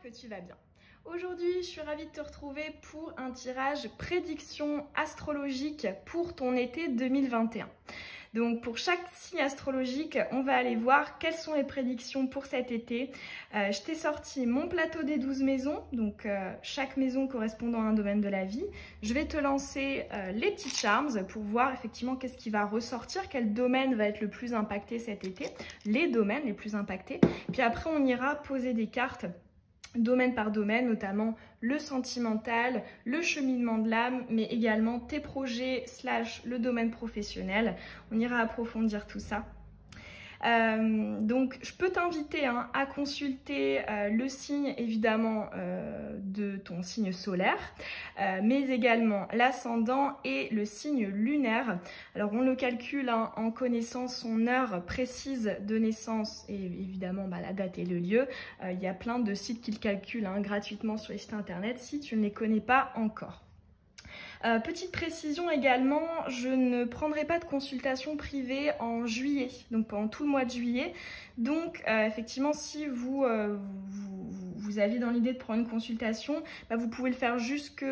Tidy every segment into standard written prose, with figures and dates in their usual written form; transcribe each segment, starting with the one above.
que tu vas bien. Aujourd'hui, je suis ravie de te retrouver pour un tirage prédiction astrologique pour ton été 2021. Donc pour chaque signe astrologique, on va aller voir quelles sont les prédictions pour cet été. Je t'ai sorti mon plateau des 12 maisons, donc chaque maison correspondant à un domaine de la vie. Je vais te lancer les petits charms pour voir effectivement qu'est-ce qui va ressortir, quel domaine va être le plus impacté cet été, les domaines les plus impactés. Puis après, on ira poser des cartes domaine par domaine, notamment le sentimental, le cheminement de l'âme, mais également tes projets / le domaine professionnel. On ira approfondir tout ça. Donc je peux t'inviter à consulter le signe évidemment de ton signe solaire, mais également l'ascendant et le signe lunaire. Alors on le calcule en connaissant son heure précise de naissance et évidemment la date et le lieu. Il y a plein de sites qui le calculent gratuitement sur les sites internet si tu ne les connais pas encore. Petite précision également, je ne prendrai pas de consultation privée en juillet, donc pendant tout le mois de juillet. Donc effectivement, si vous avez dans l'idée de prendre une consultation, vous pouvez le faire jusque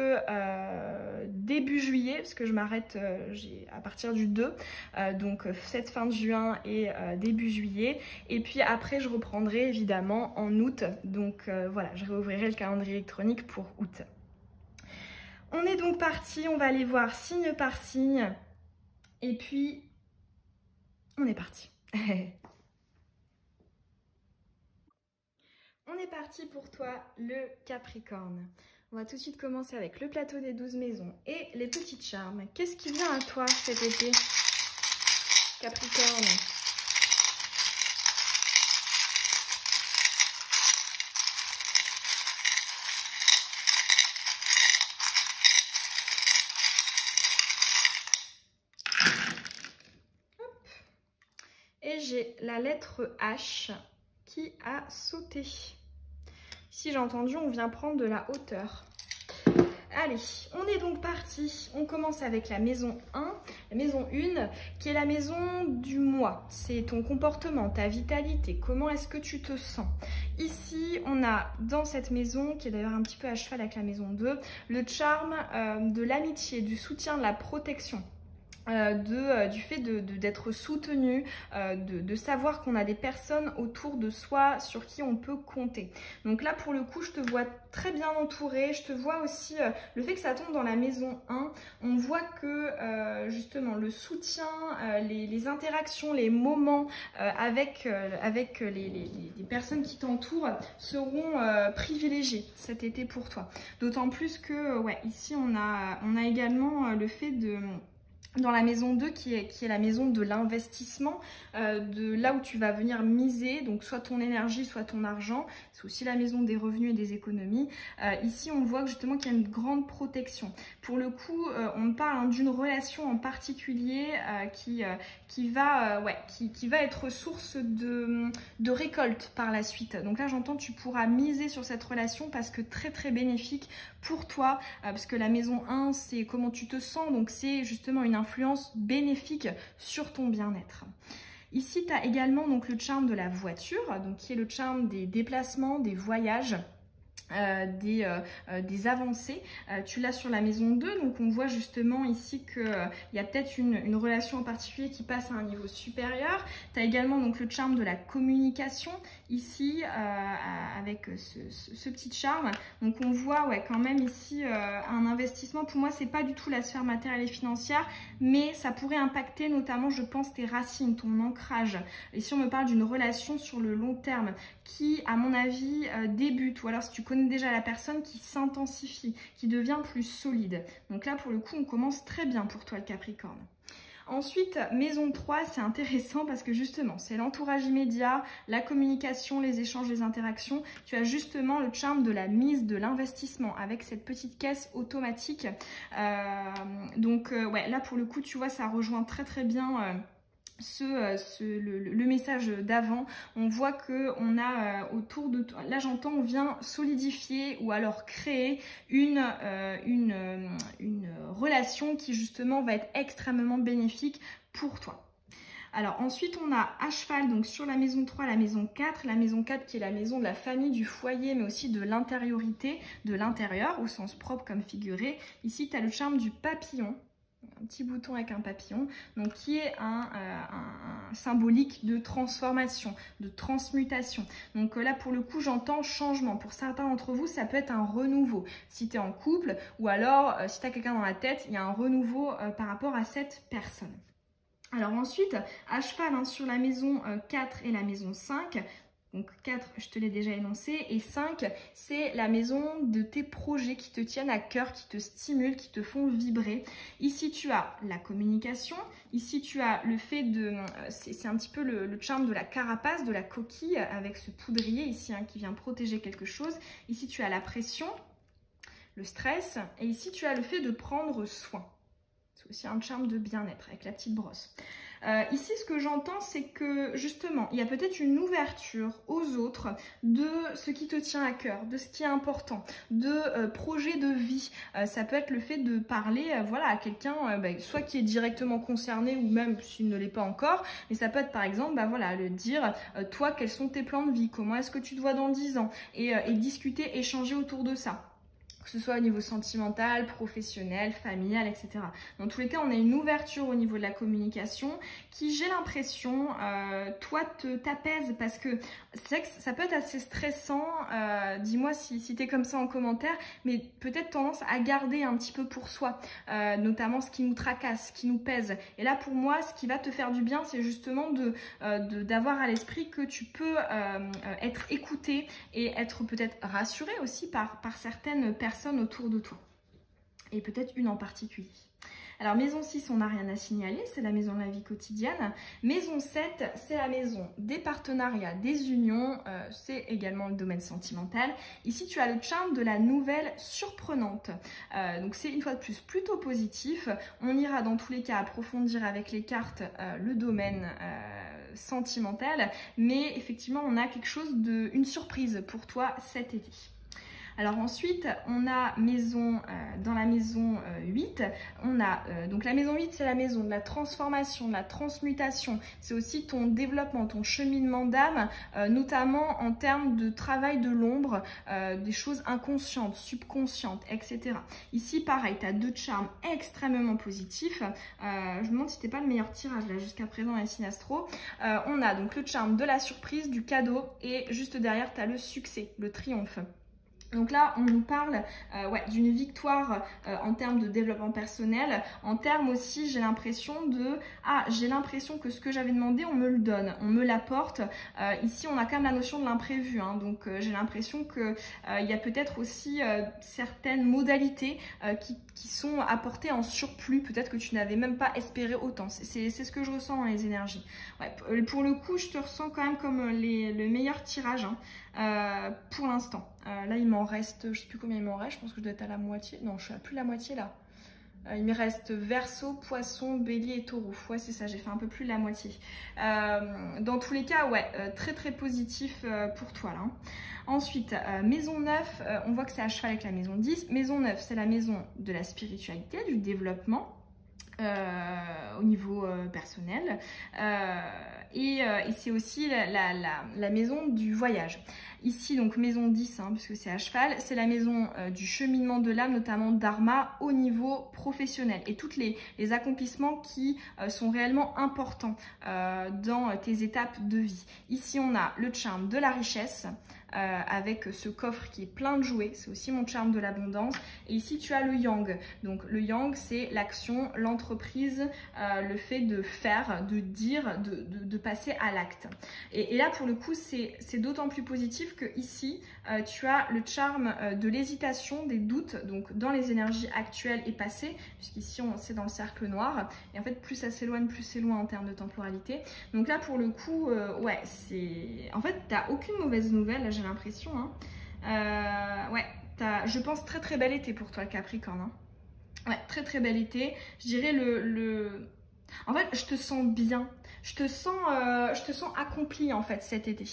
début juillet, parce que je m'arrête à partir du 2, donc cette fin de juin et début juillet. Et puis après, je reprendrai évidemment en août, donc voilà, je réouvrirai le calendrier électronique pour août. On est donc parti, on va aller voir signe par signe et puis on est parti. On est parti pour toi le Capricorne. On va tout de suite commencer avec le plateau des 12 maisons et les petites charmes. Qu'est-ce qui vient à toi cet été, Capricorne ? Et j'ai la lettre H qui a sauté. Ici, j'ai entendu, on vient prendre de la hauteur. Allez, on est donc parti. On commence avec la maison 1, la maison 1, qui est la maison du moi. C'est ton comportement, ta vitalité, comment est-ce que tu te sens. Ici, on a dans cette maison, qui est d'ailleurs un petit peu à cheval avec la maison 2, le charme de l'amitié, du soutien, de la protection. Du fait d'être soutenu, de savoir qu'on a des personnes autour de soi sur qui on peut compter. Donc là, pour le coup, je te vois très bien entourée. Je te vois aussi, le fait que ça tombe dans la maison 1, on voit que justement le soutien, les interactions, les moments avec les personnes qui t'entourent seront privilégiés cet été pour toi. D'autant plus que, ici, on a également le fait dans la maison 2 qui est la maison de l'investissement, de là où tu vas venir miser, donc soit ton énergie, soit ton argent. C'est aussi la maison des revenus et des économies. Ici, on voit justement qu'il y a une grande protection. Pour le coup, on parle d'une relation en particulier qui va être source de récolte par la suite. Donc là, j'entends tu pourras miser sur cette relation parce que très très bénéfique pour toi, parce que la maison 1, c'est comment tu te sens, donc c'est justement une influence bénéfique sur ton bien-être. Ici, tu as également donc le charme de la voiture, donc qui est le charme des déplacements, des voyages. Des avancées. Tu l'as sur la maison 2, donc on voit justement ici qu'il y a peut-être une relation en particulier qui passe à un niveau supérieur. Tu as également donc le charme de la communication ici avec ce petit charme. Donc on voit quand même ici un investissement. Pour moi, c'est pas du tout la sphère matérielle et financière, mais ça pourrait impacter notamment, je pense, tes racines, ton ancrage. Ici, on me parle d'une relation sur le long terme qui, à mon avis, débute, ou alors si tu connais déjà la personne, qui s'intensifie, qui devient plus solide. Donc là, pour le coup, on commence très bien pour toi, le Capricorne. Ensuite, maison 3, c'est intéressant parce que justement, c'est l'entourage immédiat, la communication, les échanges, les interactions. Tu as justement le charme de la mise, de l'investissement avec cette petite caisse automatique. Là, pour le coup, tu vois, ça rejoint très très bien le message d'avant. On voit que on a autour de là, j'entends, on vient solidifier ou alors créer une relation qui justement va être extrêmement bénéfique pour toi. Alors ensuite, on a à cheval donc sur la maison 3, la maison 4. La maison 4 qui est la maison de la famille, du foyer, mais aussi de l'intériorité, de l'intérieur, au sens propre comme figuré. Ici, tu as le charme du papillon. Un petit bouton avec un papillon, donc qui est un symbolique de transformation, de transmutation. Donc là, pour le coup, j'entends changement. Pour certains d'entre vous, ça peut être un renouveau. Si tu es en couple ou alors si tu as quelqu'un dans la tête, il y a un renouveau par rapport à cette personne. Alors ensuite, à cheval sur la maison 4 et la maison 5, donc 4, je te l'ai déjà énoncé, et 5, c'est la maison de tes projets qui te tiennent à cœur, qui te stimulent, qui te font vibrer. Ici, tu as la communication. Ici, tu as le fait de... C'est un petit peu le charme de la carapace, de la coquille, avec ce poudrier ici qui vient protéger quelque chose. Ici, tu as la pression, le stress, et ici, tu as le fait de prendre soin. C'est aussi un charme de bien-être avec la petite brosse. Ici, ce que j'entends, c'est que justement, il y a peut-être une ouverture aux autres de ce qui te tient à cœur, de ce qui est important, de projets de vie. Ça peut être le fait de parler voilà, à quelqu'un, soit qui est directement concerné ou même s'il ne l'est pas encore, mais ça peut être par exemple, voilà, le dire, toi, quels sont tes plans de vie, comment est-ce que tu te vois dans 10 ans, et discuter, échanger autour de ça. Que ce soit au niveau sentimental, professionnel, familial, etc. Dans tous les cas, on a une ouverture au niveau de la communication qui, j'ai l'impression, toi, t'apaise parce que c'est vrai que ça peut être assez stressant. Dis-moi si tu es comme ça en commentaire, mais peut-être tendance à garder un petit peu pour soi, notamment ce qui nous tracasse, ce qui nous pèse. Et là, pour moi, ce qui va te faire du bien, c'est justement d'avoir à l'esprit que tu peux être écouté et être peut-être rassuré aussi par certaines personnes autour de toi, et peut-être une en particulier. Alors maison 6, on n'a rien à signaler, c'est la maison de la vie quotidienne. Maison 7, c'est la maison des partenariats, des unions, c'est également le domaine sentimental. Ici, tu as le charme de la nouvelle surprenante. Donc c'est une fois de plus plutôt positif. On ira dans tous les cas approfondir avec les cartes le domaine sentimental, mais effectivement, on a quelque chose une surprise pour toi cet été. Alors ensuite, on a dans la maison 8, on a donc la maison 8, c'est la maison de la transformation, de la transmutation. C'est aussi ton développement, ton cheminement d'âme, notamment en termes de travail de l'ombre, des choses inconscientes, subconscientes, etc. Ici, pareil, tu as deux charmes extrêmement positifs. Je me demande si c'était pas le meilleur tirage là jusqu'à présent à Sinastro. On a donc le charme de la surprise, du cadeau, et juste derrière, tu as le succès, le triomphe. Donc là, on nous parle d'une victoire en termes de développement personnel, en termes aussi, j'ai l'impression j'ai l'impression que ce que j'avais demandé, on me le donne, on me l'apporte. Ici, on a quand même la notion de l'imprévu, donc j'ai l'impression qu'il y a peut-être aussi certaines modalités qui sont apportées en surplus, peut-être que tu n'avais même pas espéré autant. C'est ce que je ressens dans les énergies. Ouais, pour le coup, je te ressens quand même comme le meilleur tirage pour l'instant. Là, il m'en reste, je sais plus combien il m'en reste, je pense que je dois être à la moitié. Non, je suis à plus de la moitié là. Il me reste Verseau, Poisson, Bélier et Taureau. Ouais, c'est ça, j'ai fait un peu plus de la moitié. Dans tous les cas, ouais, très très positif pour toi là. Ensuite, maison 9, on voit que c'est à cheval avec la maison 10. Maison 9, c'est la maison de la spiritualité, du développement. Au niveau personnel et c'est aussi la maison du voyage. Ici donc maison 10 puisque c'est à cheval, c'est la maison du cheminement de l'âme, notamment dharma au niveau professionnel et tous les accomplissements qui sont réellement importants dans tes étapes de vie. Ici on a le charme de la richesse, avec ce coffre qui est plein de jouets, c'est aussi mon charme de l'abondance. Et ici tu as le yang, donc le yang c'est l'action, l'entreprise, le fait de faire, de dire, de passer à l'acte. Et là pour le coup c'est d'autant plus positif que ici tu as le charme de l'hésitation, des doutes, donc dans les énergies actuelles et passées, puisqu'ici c'est dans le cercle noir, et en fait plus ça s'éloigne, plus c'est loin en termes de temporalité. Donc là pour le coup, ouais, en fait t'as aucune mauvaise nouvelle, là j'ai l'impression, ouais, je pense très très bel été pour toi le Capricorne, ouais, très très bel été, je dirais en fait je te sens bien, je te sens accompli en fait cet été,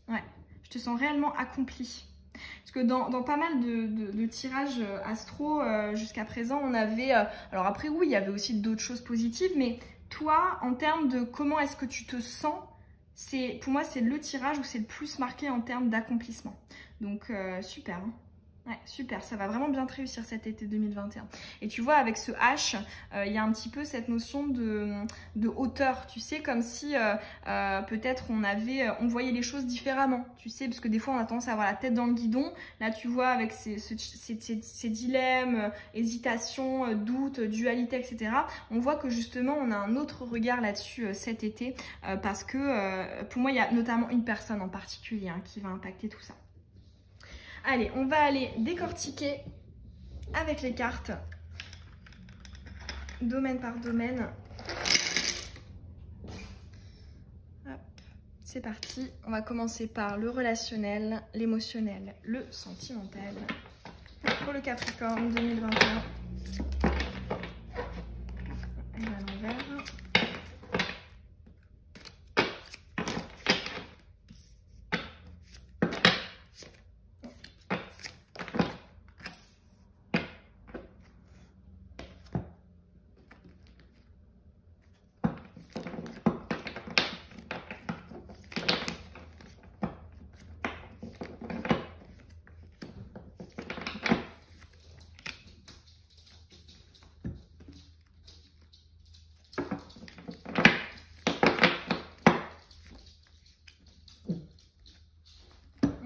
ouais, je te sens réellement accompli. Parce que dans pas mal de tirages astro jusqu'à présent, on avait... alors après, oui, il y avait aussi d'autres choses positives, mais Toi, en termes de comment est-ce que tu te sens, pour moi, c'est le tirage où c'est le plus marqué en termes d'accomplissement. Donc, super. Hein. Ouais, super, ça va vraiment bien te réussir cet été 2021. Et tu vois, avec ce H, il y a un petit peu cette notion de hauteur, tu sais, comme si peut-être on voyait les choses différemment, tu sais, parce que des fois on a tendance à avoir la tête dans le guidon. Là, tu vois, avec ces dilemmes, hésitations, doutes, dualité, etc., on voit que justement, on a un autre regard là-dessus cet été, parce que pour moi, il y a notamment une personne en particulier hein, qui va impacter tout ça. Allez, on va aller décortiquer avec les cartes, domaine par domaine. C'est parti, on va commencer par le relationnel, l'émotionnel, le sentimental. Pour le Capricorne 2021. Et à l'envers.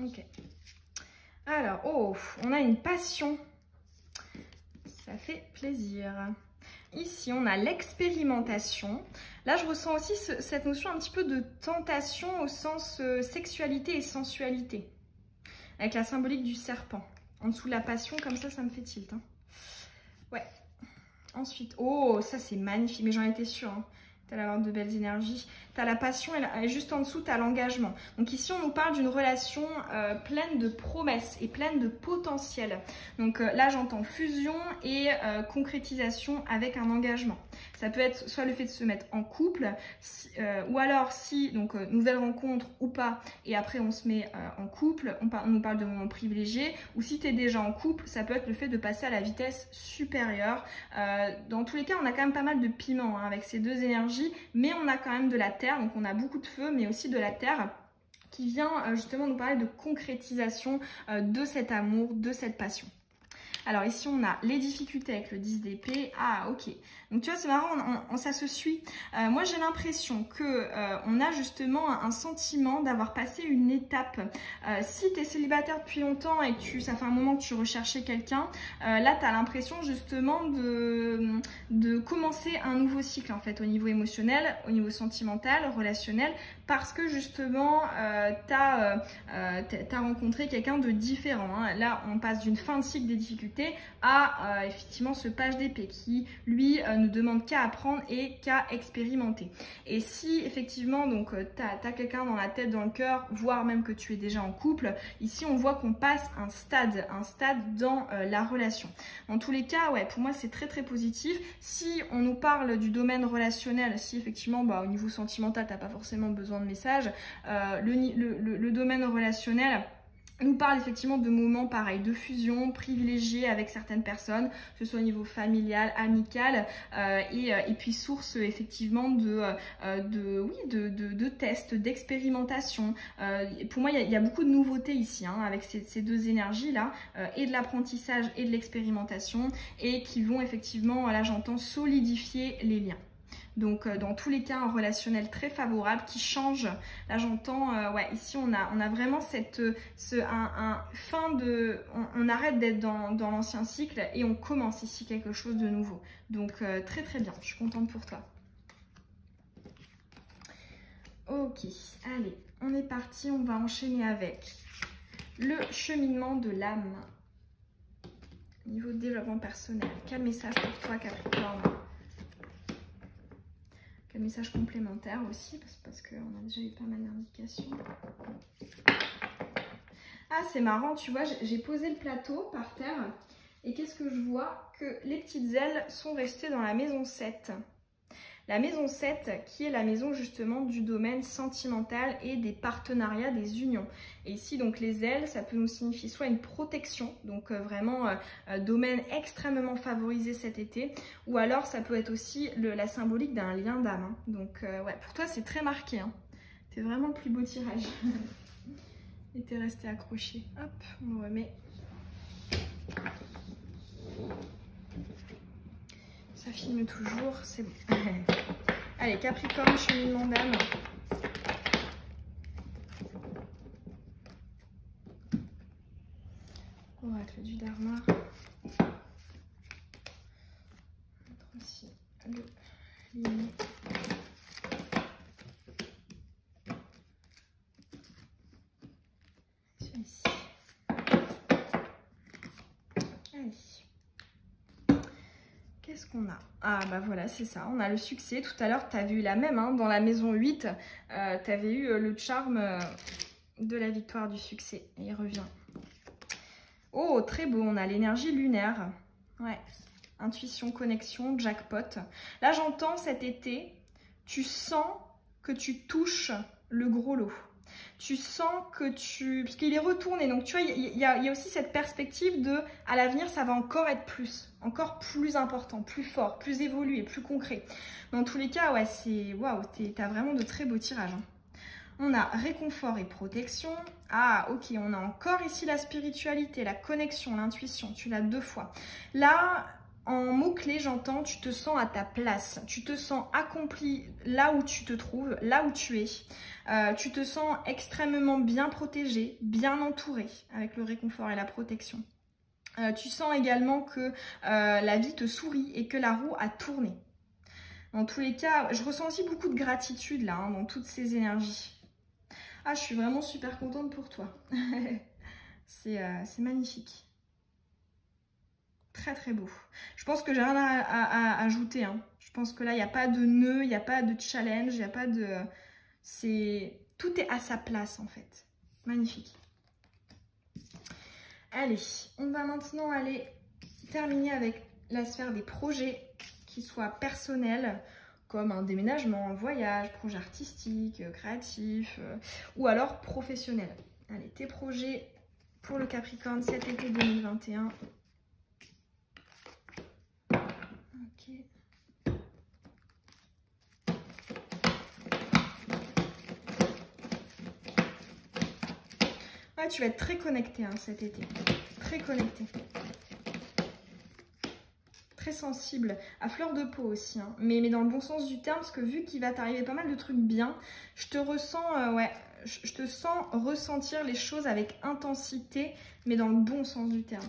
Ok. Alors, oh, on a une passion. Ça fait plaisir. Ici, on a l'expérimentation. Là, je ressens aussi cette notion un petit peu de tentation au sens sexualité et sensualité. Avec la symbolique du serpent. En dessous de la passion, comme ça me fait tilt. Hein. Ouais. Ensuite, oh, ça c'est magnifique. Mais j'en étais sûre. Hein. Tu vas avoir de belles énergies. Tu as la passion et juste en dessous, tu as l'engagement. Donc ici, on nous parle d'une relation pleine de promesses et pleine de potentiel. Donc là, j'entends fusion et concrétisation avec un engagement. Ça peut être soit le fait de se mettre en couple, ou alors si, donc nouvelle rencontre ou pas, et après on se met en couple, on nous parle de moments privilégiés, ou si tu es déjà en couple, ça peut être le fait de passer à la vitesse supérieure. Dans tous les cas, on a quand même pas mal de piment hein, avec ces deux énergies, mais on a quand même de la terre, donc on a beaucoup de feu, mais aussi de la terre qui vient justement nous parler de concrétisation de cet amour, de cette passion. Alors ici, on a les difficultés avec le 10 d'épée. Ah, ok. Donc tu vois, c'est marrant, ça se suit. Moi, j'ai l'impression qu'on a justement un sentiment d'avoir passé une étape. Si tu es célibataire depuis longtemps et que ça fait un moment que tu recherchais quelqu'un, là, tu as l'impression justement de commencer un nouveau cycle, en fait, au niveau émotionnel, au niveau sentimental, relationnel, parce que justement, tu as rencontré quelqu'un de différent. Hein. Là, on passe d'une fin de cycle des difficultés à effectivement ce page d'épée qui, lui, ne demande qu'à apprendre et qu'à expérimenter. Et si effectivement, donc, tu as quelqu'un dans la tête, dans le cœur, voire même que tu es déjà en couple, ici, on voit qu'on passe un stade dans la relation. Dans tous les cas, ouais, pour moi, c'est très, très positif. Si on nous parle du domaine relationnel, si effectivement, au niveau sentimental, tu n'as pas forcément besoin de messages, le domaine relationnel nous parle effectivement de moments pareils, de fusion privilégiés avec certaines personnes, que ce soit au niveau familial, amical, et puis source effectivement de tests, d'expérimentation. Pour moi, il y a beaucoup de nouveautés ici, hein, avec ces deux énergies-là, et de l'apprentissage et de l'expérimentation, et qui vont effectivement, là j'entends, solidifier les liens. Donc dans tous les cas, un relationnel très favorable qui change. Là j'entends, ouais, ici on a vraiment on arrête d'être dans l'ancien cycle et on commence ici quelque chose de nouveau. Donc très très bien, je suis contente pour toi. Ok, allez, on est parti, on va enchaîner avec le cheminement de l'âme. Niveau développement personnel, quel message pour toi Capricorne? Quel message complémentaire aussi, parce qu'on a déjà eu pas mal d'indications. Ah, c'est marrant, tu vois, j'ai posé le plateau par terre et qu'est-ce que je vois? Que les petites ailes sont restées dans la maison 7. la maison 7 qui est la maison justement du domaine sentimental et des partenariats, des unions. Et ici donc les ailes, ça peut nous signifier soit une protection, donc vraiment domaine extrêmement favorisé cet été, ou alors ça peut être aussi la symbolique d'un lien d'âme. Hein. Donc ouais, pour toi c'est très marqué, hein. C'est vraiment le plus beau tirage. Et t'es resté accroché. Hop, on remet. Ça filme toujours, c'est bon. Allez, Capricorne, cheminement d'âme. Oracle du Dharma. Mettre aussi le ligné. Celui-ci. Allez. Qu'est-ce qu'on a? Ah bah voilà, c'est ça, on a le succès. Tout à l'heure, tu avais eu la même, hein, dans la maison 8, tu avais eu le charme de la victoire du succès. Et il revient. Oh, très beau, on a l'énergie lunaire. Ouais, intuition, connexion, jackpot. Là, j'entends cet été, tu sens que tu touches le gros lot. Tu sens que tu... Parce qu'il est retourné, donc tu vois, il y a aussi cette perspective de, à l'avenir, ça va encore être plus, encore plus important, plus fort, plus évolué, plus concret. Dans tous les cas, ouais, c'est... Waouh, t'as vraiment de très beaux tirages. Hein. On a réconfort et protection. Ah, ok, on a encore ici la spiritualité, la connexion, l'intuition. Tu l'as 2 fois. Là, en mots-clés, j'entends, tu te sens à ta place. Tu te sens accompli là où tu te trouves, là où tu es. Tu te sens extrêmement bien protégé, bien entouré avec le réconfort et la protection. Tu sens également que la vie te sourit et que la roue a tourné. Dans tous les cas, je ressens aussi beaucoup de gratitude là, hein, dans toutes ces énergies. Ah, je suis vraiment super contente pour toi. C'est magnifique. Très très beau. Je pense que j'ai rien à ajouter. Hein. Je pense que là, il n'y a pas de nœud, il n'y a pas de challenge, il n'y a pas de... Tout est à sa place en fait. Magnifique. Allez, on va maintenant aller terminer avec la sphère des projets qui soient personnels, comme un déménagement, un voyage, projet artistique, créatif, ou alors professionnel. Allez, tes projets pour le Capricorne cet été 2021. Ok. Ouais, tu vas être très connecté hein, cet été. Très connecté. Très sensible, à fleur de peau aussi, hein. Mais dans le bon sens du terme, parce que vu qu'il va t'arriver pas mal de trucs bien, je te ressens, ouais, je te sens ressentir les choses avec intensité, mais dans le bon sens du terme.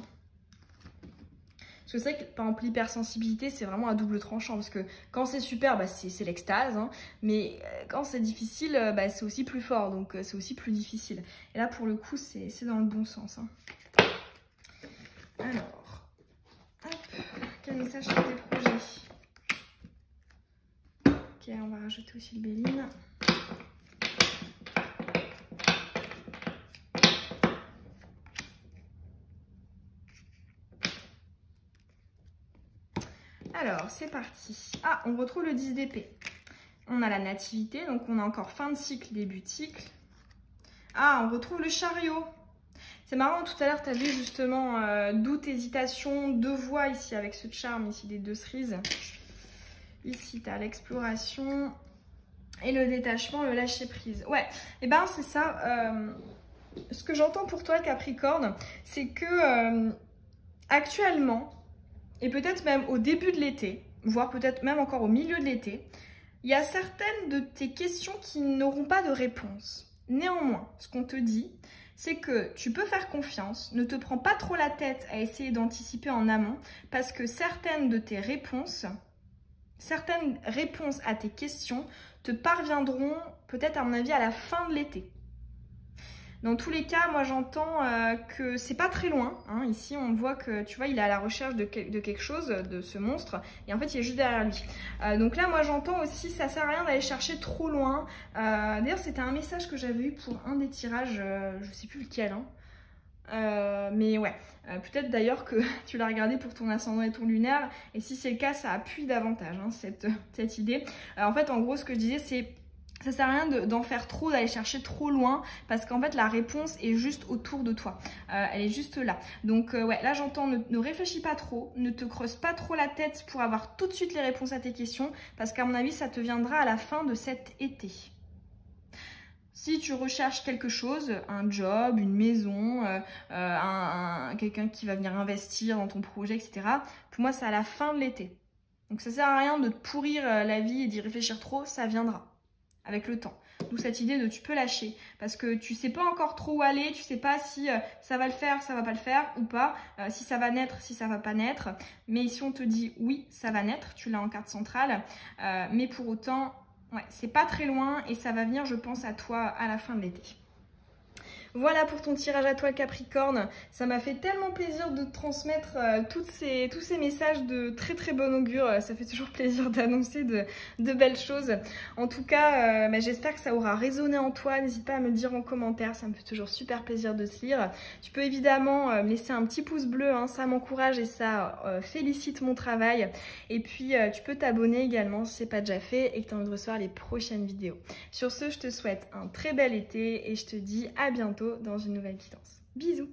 Parce que c'est vrai que, par exemple, l'hypersensibilité, c'est vraiment à double tranchant, parce que quand c'est super, bah, c'est l'extase, hein, mais quand c'est difficile, bah, c'est aussi plus fort, donc c'est aussi plus difficile. Et là, pour le coup, c'est dans le bon sens. Hein. Alors, hop. Quel message sur tes projets? Ok, on va rajouter aussi le Béline. Alors, c'est parti. Ah, on retrouve le 10 d'épée. On a la nativité, donc on a encore fin de cycle, début de cycle. Ah, on retrouve le chariot. C'est marrant, tout à l'heure, tu as vu justement doute, hésitation, 2 voies ici avec ce charme, ici des 2 cerises. Ici, tu as l'exploration et le détachement, le lâcher prise. Ouais, et ben c'est ça. Ce que j'entends pour toi, Capricorne, c'est que actuellement, et peut-être même au début de l'été, voire peut-être même encore au milieu de l'été, il y a certaines de tes questions qui n'auront pas de réponse. Néanmoins, ce qu'on te dit, c'est que tu peux faire confiance, ne te prends pas trop la tête à essayer d'anticiper en amont, parce que certaines réponses à tes questions te parviendront peut-être à mon avis à la fin de l'été. Dans tous les cas, moi j'entends que c'est pas très loin. Hein. Ici, on voit que, tu vois, il est à la recherche de quelque chose, de ce monstre. Et en fait, il est juste derrière lui. Donc là, moi j'entends aussi, ça sert à rien d'aller chercher trop loin. D'ailleurs, c'était un message que j'avais eu pour un des tirages, je sais plus lequel. Hein. Mais ouais, peut-être d'ailleurs que tu l'as regardé pour ton ascendant et ton lunaire, et si c'est le cas, ça appuie davantage hein, cette idée. En fait, en gros, ce que je disais, c'est ça sert à rien d'en faire trop, d'aller chercher trop loin, parce qu'en fait la réponse est juste autour de toi, elle est juste là. Donc ouais, là j'entends ne réfléchis pas trop, ne te creuse pas trop la tête pour avoir tout de suite les réponses à tes questions, parce qu'à mon avis ça te viendra à la fin de cet été. Si tu recherches quelque chose, un job, une maison, quelqu'un qui va venir investir dans ton projet, etc., pour moi c'est à la fin de l'été. Donc ça sert à rien de te pourrir la vie et d'y réfléchir trop, ça viendra avec le temps. D'où cette idée de tu peux lâcher parce que tu sais pas encore trop où aller, tu sais pas si ça va le faire, ça va pas le faire ou pas, si ça va naître, si ça va pas naître. Mais si on te dit oui, ça va naître, tu l'as en carte centrale, mais pour autant, ouais, c'est pas très loin et ça va venir, je pense, à toi à la fin de l'été. Voilà pour ton tirage à toi Capricorne, ça m'a fait tellement plaisir de te transmettre tous ces messages de très très bon augure, ça fait toujours plaisir d'annoncer de belles choses. En tout cas, j'espère que ça aura résonné en toi, n'hésite pas à me le dire en commentaire, ça me fait toujours super plaisir de te lire. Tu peux évidemment me laisser un petit pouce bleu, hein, ça m'encourage et ça félicite mon travail. Et puis tu peux t'abonner également si ce n'est pas déjà fait et que tu as envie de recevoir les prochaines vidéos. Sur ce, je te souhaite un très bel été et je te dis à bientôt dans une nouvelle guidance. Bisous!